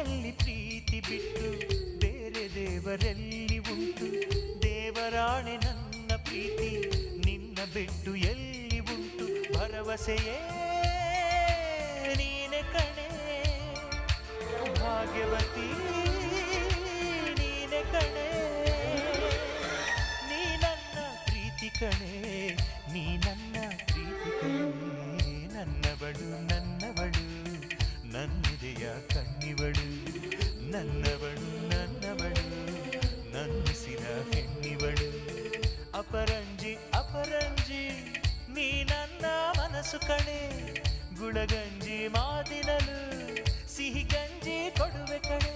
ಎಲ್ಲಿ ಪ್ರೀತಿ ಬಿಟ್ಟು ಬೇರೆ ದೇವರೆಲ್ಲಿ ಉಂಟು ದೇವರಾಣೆ ನನ್ನ ಪ್ರೀತಿ ನಿನ್ನ ಬಿಟ್ಟು ಎಲ್ಲಿ ಉಂಟು ಭರವಸೆಯೇ ನೀನೆ ಕಣೆ ಭಾಗ್ಯವತಿ ನೀನೆ ಕಣೆ ನೀ ನನ್ನ ಪ್ರೀತಿ ಕಣೆ ನೀ ನನ್ನ ಪ್ರೀತಿ ಕಣೆ ನನ್ನವಳು ನನ್ನವಳು ನನ್ನಿದೆಯ ಕಣ್ಣಿವಳು ನನ್ನವಳು ನನ್ನವಳು ನನ್ನಿಸಿದ ಹೆಣ್ಣಿವಳು ಅಪರಂಜಿ ಅಪರಂಜಿ ನೀ ನನ್ನ ಮನಸ್ಸು ಕಣೆ ಗುಳಗಂಜಿ ಮಾತಿನಲು ಸಿಹಿ ಗಂಜಿ ಕೊಡುವೆ ಕಣೆ